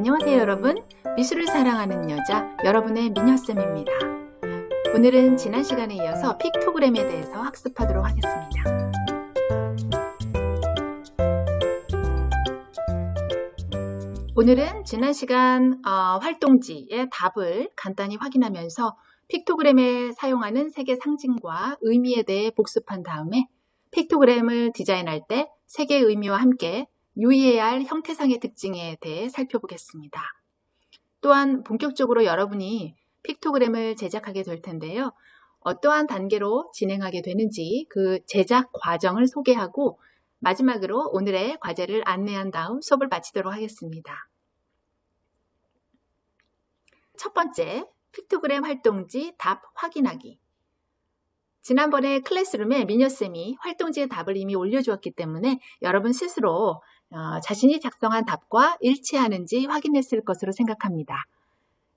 안녕하세요 여러분. 미술을 사랑하는 여자 여러분의 미녀쌤입니다. 오늘은 지난 시간에 이어서 픽토그램에 대해서 학습하도록 하겠습니다. 오늘은 지난 시간 활동지의 답을 간단히 확인하면서 픽토그램에 사용하는 색의 상징과 의미에 대해 복습한 다음에 픽토그램을 디자인할 때 색의 의미와 함께 유의해야 할 형태상의 특징에 대해 살펴보겠습니다. 또한 본격적으로 여러분이 픽토그램을 제작하게 될 텐데요. 어떠한 단계로 진행하게 되는지 그 제작 과정을 소개하고 마지막으로 오늘의 과제를 안내한 다음 수업을 마치도록 하겠습니다. 첫 번째, 픽토그램 활동지 답 확인하기. 지난번에 클래스룸에 미녀쌤이 활동지의 답을 이미 올려주었기 때문에 여러분 스스로 자신이 작성한 답과 일치하는지 확인했을 것으로 생각합니다.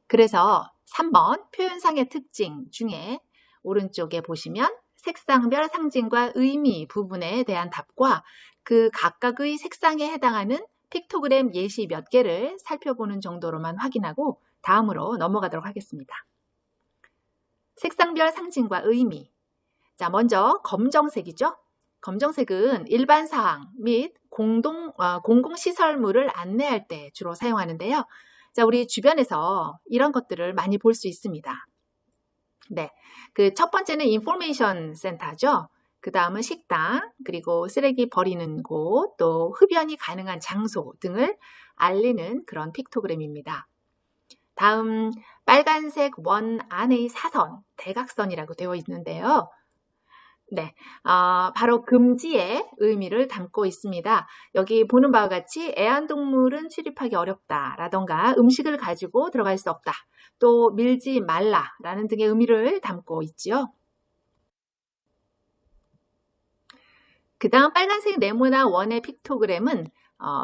그래서 3번 표현상의 특징 중에 오른쪽에 보시면 색상별 상징과 의미 부분에 대한 답과 그 각각의 색상에 해당하는 픽토그램 예시 몇 개를 살펴보는 정도로만 확인하고 다음으로 넘어가도록 하겠습니다. 색상별 상징과 의미. 자, 먼저 검정색이죠. 검정색은 일반 사항 및 공공시설물을 안내할 때 주로 사용하는데요. 자, 우리 주변에서 이런 것들을 많이 볼 수 있습니다. 네, 그 첫 번째는 인포메이션 센터죠. 그 다음은 식당, 그리고 쓰레기 버리는 곳, 또 흡연이 가능한 장소 등을 알리는 그런 픽토그램입니다. 다음 빨간색 원 안의 사선, 대각선이라고 되어 있는데요. 네, 바로 금지의 의미를 담고 있습니다. 여기 보는 바와 같이 애완동물은 출입하기 어렵다 라던가 음식을 가지고 들어갈 수 없다, 또 밀지 말라 라는 등의 의미를 담고 있지요. 그 다음 빨간색 네모나 원의 픽토그램은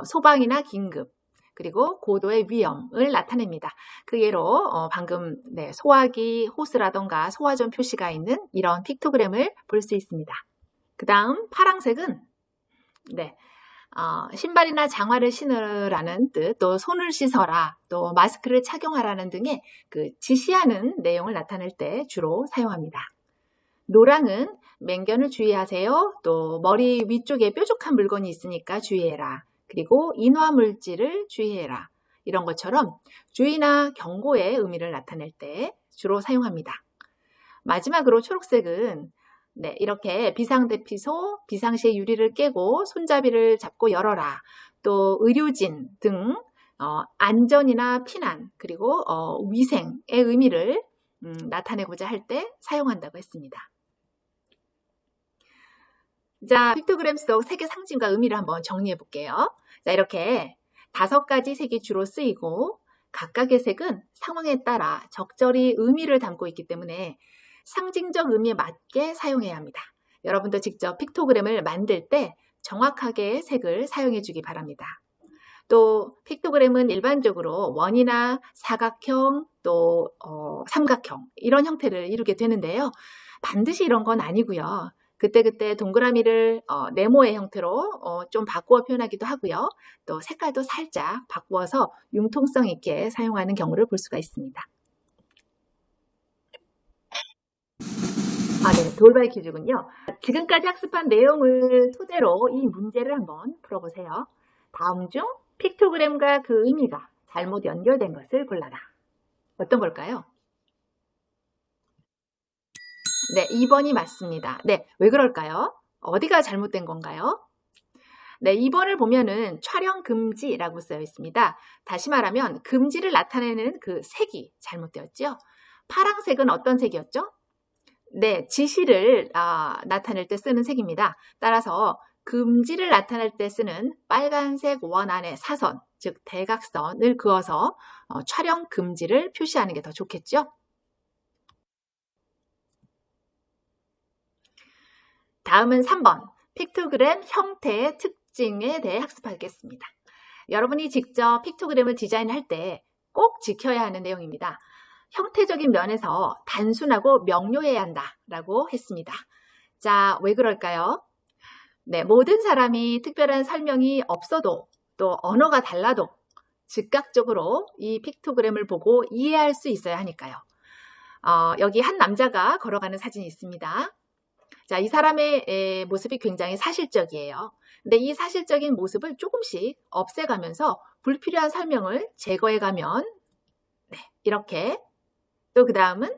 소방이나 긴급, 그리고 고도의 위험을 나타냅니다. 그 예로 방금 소화기, 호스라던가 소화전 표시가 있는 이런 픽토그램을 볼 수 있습니다. 그 다음 파란색은 신발이나 장화를 신으라는 뜻, 또 손을 씻어라, 또 마스크를 착용하라는 등의 그 지시하는 내용을 나타낼 때 주로 사용합니다. 노랑은 맹견을 주의하세요, 또 머리 위쪽에 뾰족한 물건이 있으니까 주의해라, 그리고 인화물질을 주의해라, 이런 것처럼 주의나 경고의 의미를 나타낼 때 주로 사용합니다. 마지막으로 초록색은 이렇게 비상대피소, 비상시에 유리를 깨고 손잡이를 잡고 열어라, 또 의료진 등 안전이나 피난, 그리고 위생의 의미를 나타내고자 할 때 사용한다고 했습니다. 자, 픽토그램 속 색의 상징과 의미를 한번 정리해 볼게요. 자, 이렇게 5가지 색이 주로 쓰이고 각각의 색은 상황에 따라 적절히 의미를 담고 있기 때문에 상징적 의미에 맞게 사용해야 합니다. 여러분도 직접 픽토그램을 만들 때 정확하게 색을 사용해 주기 바랍니다. 또 픽토그램은 일반적으로 원이나 사각형, 또 삼각형 이런 형태를 이루게 되는데요. 반드시 이런 건 아니고요. 그때그때 동그라미를 네모의 형태로 좀 바꾸어 표현하기도 하고요. 또 색깔도 살짝 바꾸어서 융통성 있게 사용하는 경우를 볼 수가 있습니다. 돌발 퀴즈군요. 지금까지 학습한 내용을 토대로 이 문제를 한번 풀어보세요. 다음 중 픽토그램과 그 의미가 잘못 연결된 것을 골라라. 어떤 걸까요? 네, 2번이 맞습니다. 네, 왜 그럴까요? 어디가 잘못된 건가요? 네, 2번을 보면은 촬영 금지라고 쓰여 있습니다. 다시 말하면 금지를 나타내는 그 색이 잘못되었죠. 파란색은 어떤 색이었죠? 네, 지시를 나타낼 때 쓰는 색입니다. 따라서 금지를 나타낼 때 쓰는 빨간색 원 안에 사선, 즉 대각선을 그어서 촬영 금지를 표시하는 게 더 좋겠죠? 다음은 3번, 픽토그램 형태의 특징에 대해 학습하겠습니다. 여러분이 직접 픽토그램을 디자인할 때 꼭 지켜야 하는 내용입니다. 형태적인 면에서 단순하고 명료해야 한다라고 했습니다. 자, 왜 그럴까요? 네, 모든 사람이 특별한 설명이 없어도 또 언어가 달라도 즉각적으로 이 픽토그램을 보고 이해할 수 있어야 하니까요. 여기 한 남자가 걸어가는 사진이 있습니다. 자, 이 사람의 모습이 굉장히 사실적이에요. 근데 이 사실적인 모습을 조금씩 없애가면서 불필요한 설명을 제거해가면 이렇게, 또 그 다음은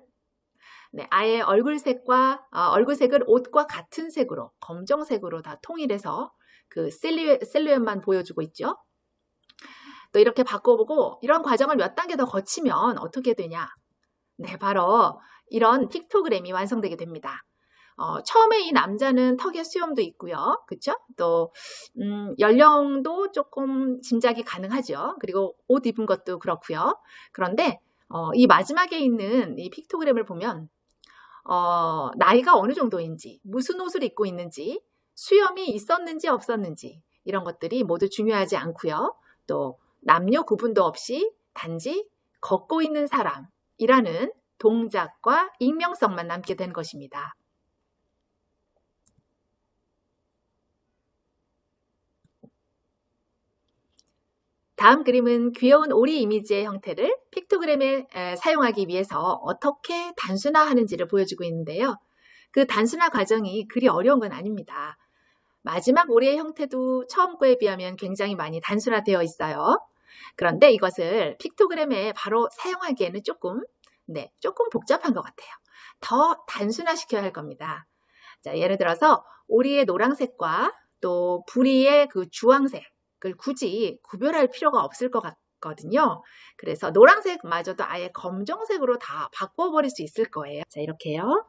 아예 얼굴색을 옷과 같은 색으로, 검정색으로 다 통일해서 그 실루엣만 보여주고 있죠. 또 이렇게 바꿔보고 이런 과정을 몇 단계 더 거치면 어떻게 되냐? 바로 이런 픽토그램이 완성되게 됩니다. 처음에 이 남자는 턱에 수염도 있고요. 그쵸? 또 연령도 조금 짐작이 가능하죠. 그리고 옷 입은 것도 그렇고요. 그런데 이 마지막에 있는 이 픽토그램을 보면 나이가 어느 정도인지, 무슨 옷을 입고 있는지, 수염이 있었는지 없었는지 이런 것들이 모두 중요하지 않고요. 또 남녀 구분도 없이 단지 걷고 있는 사람이라는 동작과 익명성만 남게 된 것입니다. 다음 그림은 귀여운 오리 이미지의 형태를 픽토그램에 사용하기 위해서 어떻게 단순화하는지를 보여주고 있는데요. 그 단순화 과정이 그리 어려운 건 아닙니다. 마지막 오리의 형태도 처음 거에 비하면 굉장히 많이 단순화되어 있어요. 그런데 이것을 픽토그램에 바로 사용하기에는 조금 복잡한 것 같아요. 더 단순화시켜야 할 겁니다. 자, 예를 들어서 오리의 노란색과 또 부리의 그 주황색을 굳이 구별할 필요가 없을 것 같거든요. 그래서 노란색마저도 아예 검정색으로 다 바꿔버릴 수 있을 거예요. 자, 이렇게요.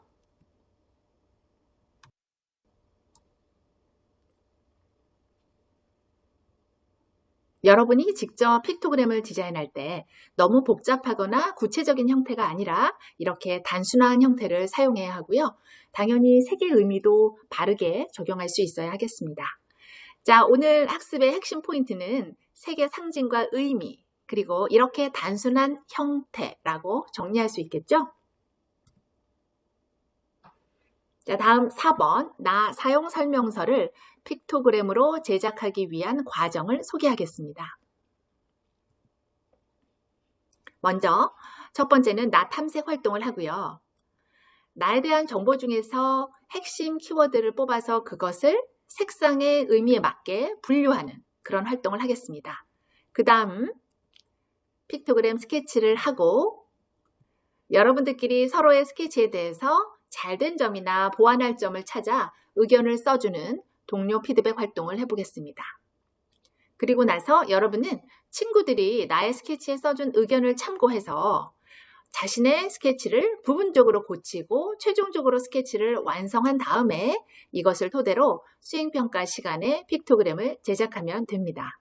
여러분이 직접 픽토그램을 디자인할 때 너무 복잡하거나 구체적인 형태가 아니라 이렇게 단순한 형태를 사용해야 하고요. 당연히 색의 의미도 바르게 적용할 수 있어야 하겠습니다. 자, 오늘 학습의 핵심 포인트는 색의 상징과 의미, 그리고 이렇게 단순한 형태라고 정리할 수 있겠죠? 자, 다음 4번, 나 사용 설명서를 픽토그램으로 제작하기 위한 과정을 소개하겠습니다. 먼저 첫 번째는 나 탐색 활동을 하고요. 나에 대한 정보 중에서 핵심 키워드를 뽑아서 그것을 색상의 의미에 맞게 분류하는 그런 활동을 하겠습니다. 그 다음 픽토그램 스케치를 하고 여러분들끼리 서로의 스케치에 대해서 잘된 점이나 보완할 점을 찾아 의견을 써주는 동료 피드백 활동을 해보겠습니다. 그리고 나서 여러분은 친구들이 나의 스케치에 써준 의견을 참고해서 자신의 스케치를 부분적으로 고치고 최종적으로 스케치를 완성한 다음에 이것을 토대로 수행평가 시간에 픽토그램을 제작하면 됩니다.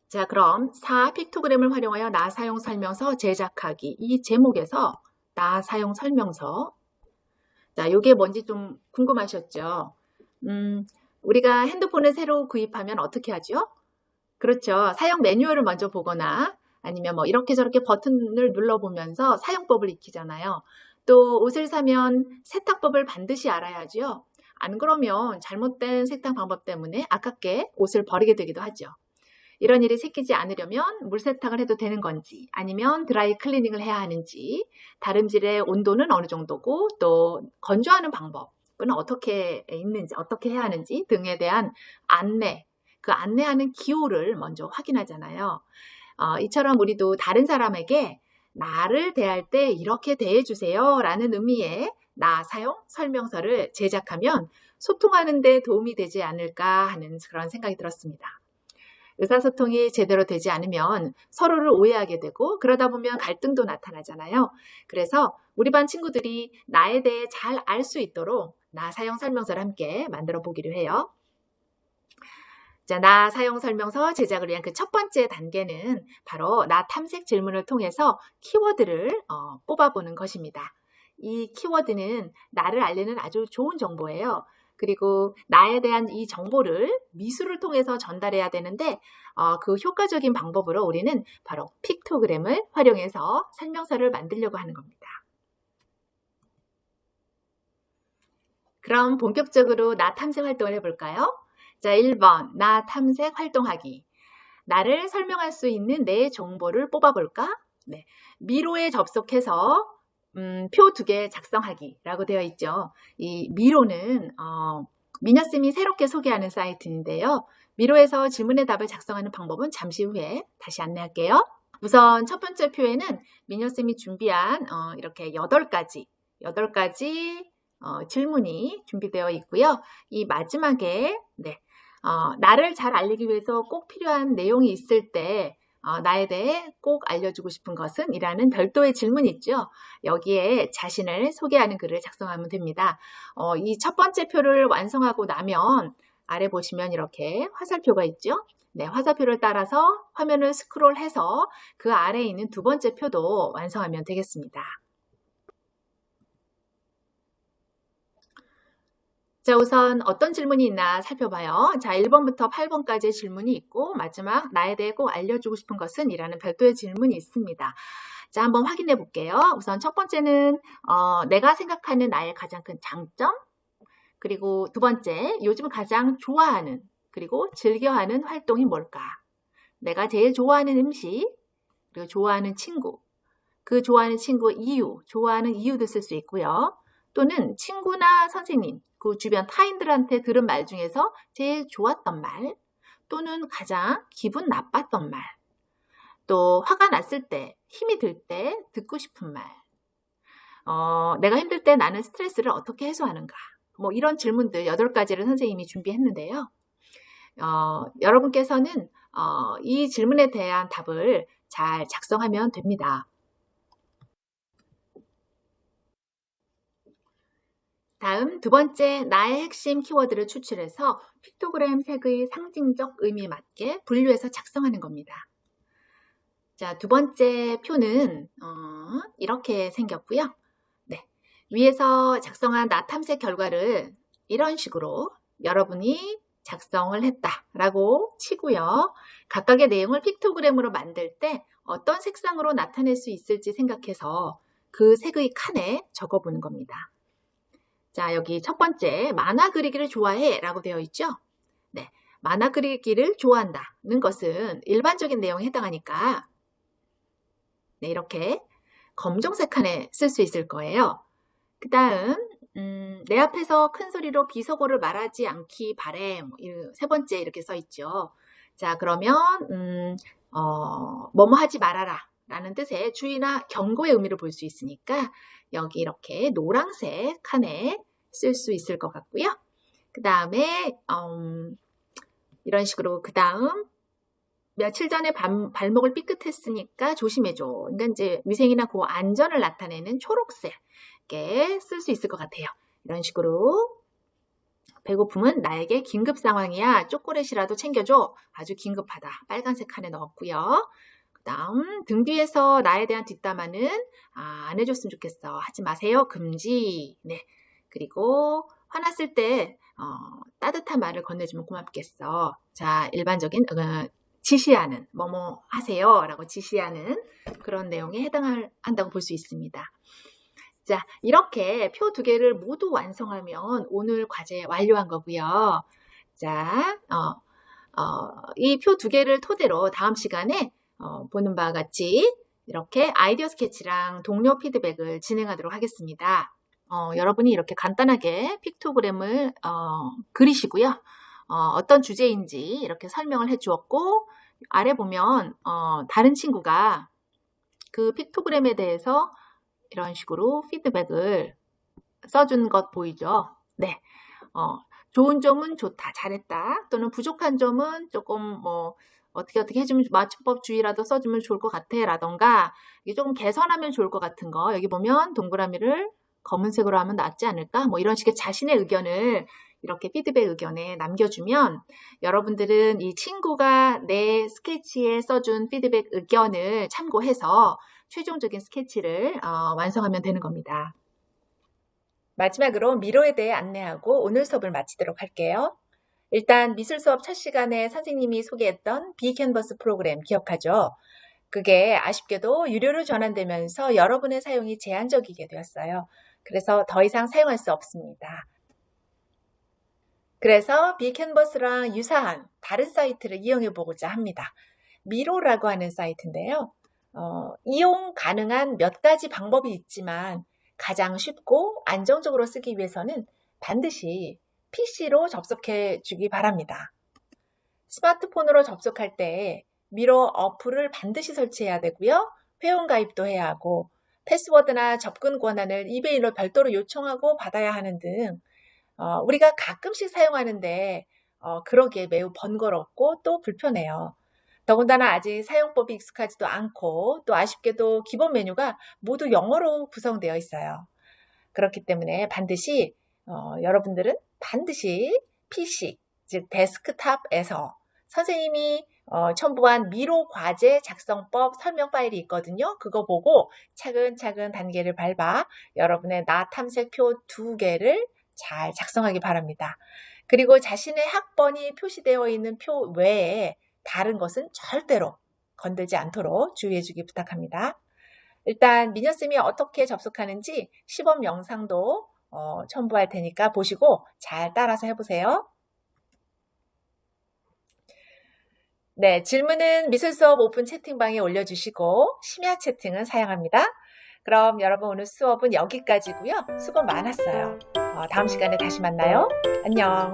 자, 그럼 4 픽토그램을 활용하여 나 사용 설명서 제작하기 이 제목에서 나 사용 설명서. 자, 이게 뭔지 좀 궁금하셨죠? 우리가 핸드폰을 새로 구입하면 어떻게 하죠? 그렇죠. 사용 매뉴얼을 먼저 보거나 아니면 뭐 이렇게 저렇게 버튼을 눌러보면서 사용법을 익히잖아요. 또 옷을 사면 세탁법을 반드시 알아야죠. 안 그러면 잘못된 세탁 방법 때문에 아깝게 옷을 버리게 되기도 하죠. 이런 일이 생기지 않으려면 물세탁을 해도 되는 건지 아니면 드라이 클리닝을 해야 하는지 다림질의 온도는 어느 정도고 또 건조하는 방법은 어떻게 있는지 어떻게 해야 하는지 등에 대한 안내, 그 안내하는 기호를 먼저 확인하잖아요. 이처럼 우리도 다른 사람에게 나를 대할 때 이렇게 대해주세요 라는 의미의 나 사용 설명서를 제작하면 소통하는 데 도움이 되지 않을까 하는 그런 생각이 들었습니다. 의사소통이 제대로 되지 않으면 서로를 오해하게 되고 그러다 보면 갈등도 나타나잖아요. 그래서 우리 반 친구들이 나에 대해 잘 알 수 있도록 나 사용 설명서를 함께 만들어 보기로 해요. 자, 나 사용 설명서 제작을 위한 그 첫 번째 단계는 바로 나 탐색 질문을 통해서 키워드를 뽑아보는 것입니다. 이 키워드는 나를 알리는 아주 좋은 정보예요. 그리고 나에 대한 이 정보를 미술을 통해서 전달해야 되는데 그 효과적인 방법으로 우리는 바로 픽토그램을 활용해서 설명서를 만들려고 하는 겁니다. 그럼 본격적으로 나 탐색 활동을 해볼까요? 자, 1번 나 탐색 활동하기. 나를 설명할 수 있는 내 정보를 뽑아볼까? 네, 미로에 접속해서 표 2개 작성하기라고 되어 있죠. 이 미로는 미녀쌤이 새롭게 소개하는 사이트인데요. 미로에서 질문의 답을 작성하는 방법은 잠시 후에 다시 안내할게요. 우선 첫 번째 표에는 미녀쌤이 준비한 이렇게 8가지 질문이 준비되어 있고요. 이 마지막에 나를 잘 알리기 위해서 꼭 필요한 내용이 있을 때 나에 대해 꼭 알려주고 싶은 것은? 이라는 별도의 질문이 있죠. 여기에 자신을 소개하는 글을 작성하면 됩니다. 이 첫 번째 표를 완성하고 나면 아래 보시면 이렇게 화살표가 있죠. 네, 화살표를 따라서 화면을 스크롤해서 그 아래에 있는 두 번째 표도 완성하면 되겠습니다. 자, 우선 어떤 질문이 있나 살펴봐요. 자, 1번부터 8번까지의 질문이 있고 마지막 나에 대해 꼭 알려주고 싶은 것은? 이라는 별도의 질문이 있습니다. 자, 한번 확인해 볼게요. 우선 첫 번째는 내가 생각하는 나의 가장 큰 장점, 그리고 두 번째, 요즘 가장 좋아하는 그리고 즐겨하는 활동이 뭘까? 내가 제일 좋아하는 음식, 그리고 좋아하는 친구, 그 좋아하는 친구 이유, 좋아하는 이유도 쓸 수 있고요. 또는 친구나 선생님, 그 주변 타인들한테 들은 말 중에서 제일 좋았던 말, 또는 가장 기분 나빴던 말, 또 화가 났을 때, 힘이 들 때 듣고 싶은 말, 내가 힘들 때 나는 스트레스를 어떻게 해소하는가, 뭐 이런 질문들 8가지를 선생님이 준비했는데요. 여러분께서는 이 질문에 대한 답을 잘 작성하면 됩니다. 다음 두 번째, 나의 핵심 키워드를 추출해서 픽토그램 색의 상징적 의미에 맞게 분류해서 작성하는 겁니다. 자, 두 번째 표는 이렇게 생겼고요. 네, 위에서 작성한 나 탐색 결과를 이런 식으로 여러분이 작성을 했다라고 치고요. 각각의 내용을 픽토그램으로 만들 때 어떤 색상으로 나타낼 수 있을지 생각해서 그 색의 칸에 적어보는 겁니다. 자, 여기 첫 번째, 만화 그리기를 좋아해 라고 되어 있죠. 네, 만화 그리기를 좋아한다는 것은 일반적인 내용에 해당하니까 네, 이렇게 검정색 칸에 쓸 수 있을 거예요. 그 다음 내 앞에서 큰 소리로 비속어를 말하지 않기 바래. 세 번째 이렇게 써 있죠. 자, 그러면 뭐뭐 하지 말아라 라는 뜻의 주의나 경고의 의미를 볼 수 있으니까 여기 이렇게 노란색 칸에 쓸 수 있을 것 같고요. 그 다음에 이런 식으로 그 다음 며칠 전에 발목을 삐끗했으니까 조심해줘. 그러니까 이제 위생이나 그 안전을 나타내는 초록색에 쓸 수 있을 것 같아요. 이런 식으로 배고픔은 나에게 긴급 상황이야. 초콜릿이라도 챙겨줘. 아주 긴급하다. 빨간색 칸에 넣었고요. 그 다음 등 뒤에서 나에 대한 뒷담화는 안 해줬으면 좋겠어. 하지 마세요. 금지. 네. 그리고 화났을 때 따뜻한 말을 건네주면 고맙겠어. 자, 일반적인 지시하는 뭐뭐 하세요 라고 지시하는 그런 내용에 해당한다고 볼 수 있습니다. 자, 이렇게 표 2개를 모두 완성하면 오늘 과제 완료한 거고요. 자, 이 표 2개를 토대로 다음 시간에 보는 바와 같이 이렇게 아이디어 스케치랑 동료 피드백을 진행하도록 하겠습니다. 여러분이 이렇게 간단하게 픽토그램을 그리시고요. 어떤 주제인지 이렇게 설명을 해주었고 아래 보면 다른 친구가 그 픽토그램에 대해서 이런 식으로 피드백을 써준 것 보이죠? 네, 좋은 점은 좋다, 잘했다, 또는 부족한 점은 조금 뭐 어떻게 해주면 맞춤법 주의라도 써주면 좋을 것 같아 라던가 이게 조금 개선하면 좋을 것 같은 거 여기 보면 동그라미를 검은색으로 하면 낫지 않을까? 뭐 이런 식의 자신의 의견을 이렇게 피드백 의견에 남겨주면 여러분들은 이 친구가 내 스케치에 써준 피드백 의견을 참고해서 최종적인 스케치를 완성하면 되는 겁니다. 마지막으로 미로에 대해 안내하고 오늘 수업을 마치도록 할게요. 일단 미술 수업 첫 시간에 선생님이 소개했던 비캔버스 프로그램 기억하죠? 그게 아쉽게도 유료로 전환되면서 여러분의 사용이 제한적이게 되었어요. 그래서 더 이상 사용할 수 없습니다. 그래서 빅캔버스랑 유사한 다른 사이트를 이용해 보고자 합니다. 미로라고 하는 사이트인데요. 이용 가능한 몇 가지 방법이 있지만 가장 쉽고 안정적으로 쓰기 위해서는 반드시 PC로 접속해 주기 바랍니다. 스마트폰으로 접속할 때 미로 어플을 반드시 설치해야 되고요. 회원 가입도 해야 하고 패스워드나 접근 권한을 이메일로 별도로 요청하고 받아야 하는 등 우리가 가끔씩 사용하는데 그러기에 매우 번거롭고 또 불편해요. 더군다나 아직 사용법이 익숙하지도 않고 또 아쉽게도 기본 메뉴가 모두 영어로 구성되어 있어요. 그렇기 때문에 여러분들은 반드시 PC, 즉 데스크탑에서 선생님이 첨부한 미로 과제 작성법 설명 파일이 있거든요. 그거 보고 차근차근 단계를 밟아 여러분의 나 탐색표 2개를 잘 작성하기 바랍니다. 그리고 자신의 학번이 표시되어 있는 표 외에 다른 것은 절대로 건들지 않도록 주의해 주기 부탁합니다. 일단 미녀쌤이 어떻게 접속하는지 시범 영상도 첨부할 테니까 보시고 잘 따라서 해보세요. 네, 질문은 미술수업 오픈 채팅방에 올려주시고 심야 채팅은 사양합니다. 그럼 여러분 오늘 수업은 여기까지고요. 수고 많았어요. 다음 시간에 다시 만나요. 안녕.